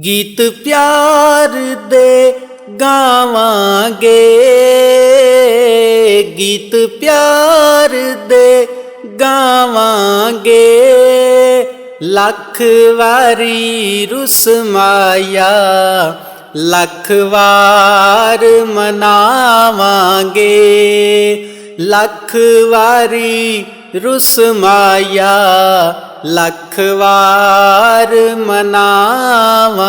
गीत प्यार दे गावांगे, गीत प्यार दे गावांगे। लख वारी रुस माया लख वार मनावांगे। लख वारी रुस माया लख वार मनावांगे।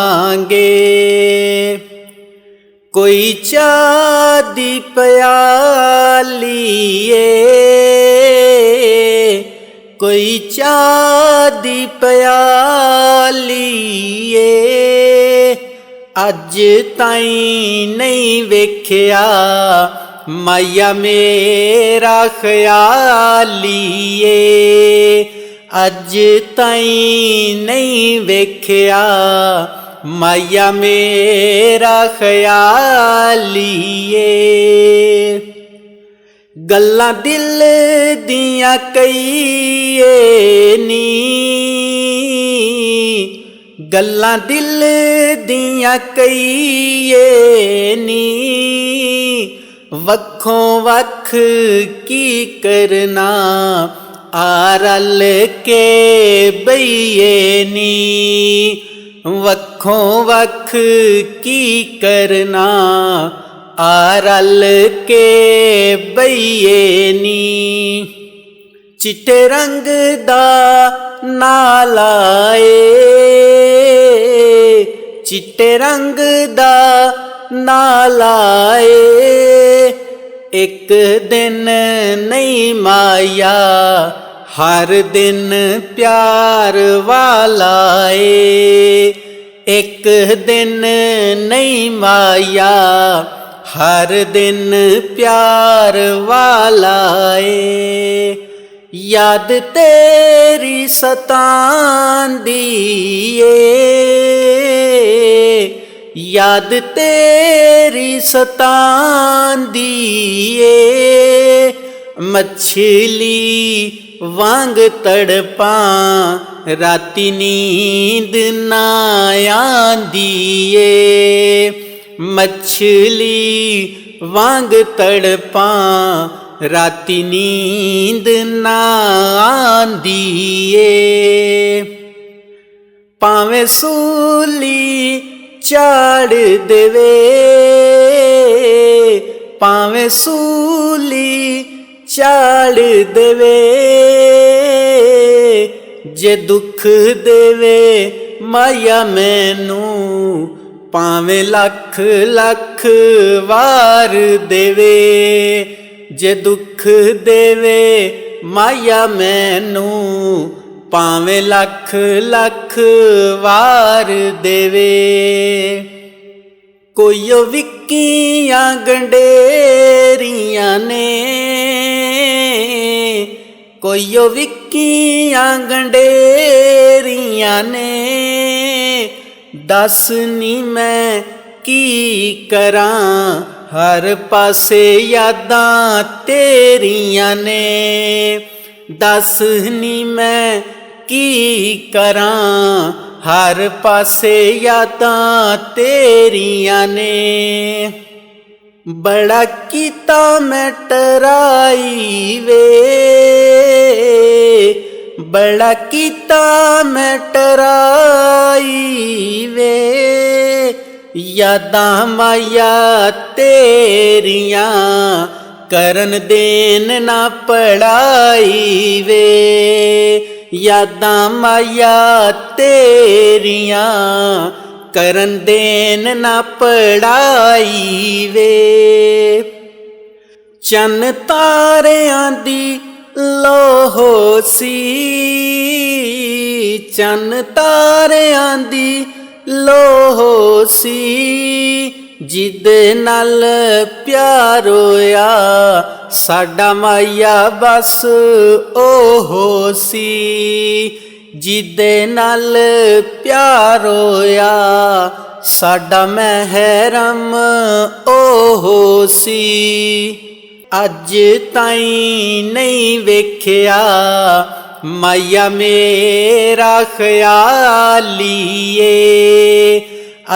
कोई चाह दी प्याली कोई चाह दी प्याली अज ताईं नहीं वेख्या माया मेरा ख्याली अज ताईं नहीं वेख्या माया मेरा ख्याली। गल्लां दिल दियां कईए नी, गल्लां दिल दियां कईए नी। वक्खों वक्ख की करना आ रल के बईए नी। वक्खों वक्ख की करना आ रल के बईए नी। चिट्टे रंग दा नाला चिट्टे रंग दा नाला एक दिन नहीं माया हर दिन प्यार वाला एक दिन नहीं माया हर दिन प्यार वाला याद तेरी सतांदी याद तेरी सतांदी मछली वांग तड़पां राती नींद ना आंदी मछली वांग तड़पां राती नींद ना आंदी पावें सूली चाड़ देवे पावें सूली चाड़ देवे जे दुख देवे माया मैनू पावें लख लख वार देवे जे दुख देवे माया मैनू पावें लख लख वार देवे। कोई विक्कियां गंडेरियां ने कोई विक्कियां गंडेरियां ने दस नी मैं की करां हर पासे यादां तेरियां ने दस नी मैं की करां हर पासे यादां तेरियां ने। बड़ा कीता मैं टराई वे बड़ा कीता मैं टराई वे यादां माया तेरियां करन देन ना पढ़ाई वे यादां माया तेरियां करन देन ना पढ़ाई वे। चन्न तारियां दी लोहो सी चन्न तारियां दी लोहो सी जिदे नाल प्यार होया साडा माया बस ओहो सी जिदे नाल प्यार होया साडा महरम ओहो सी। अज ताईं नहीं वेख्या माया मेरा ख्याली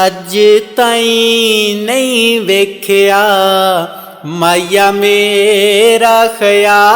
ਅੱਜ ਤਾਈਂ ਨਹੀਂ ਵੇਖਿਆ ਮਾਇਆ ਮੇਰਾ ਖਿਆਲੀਏ।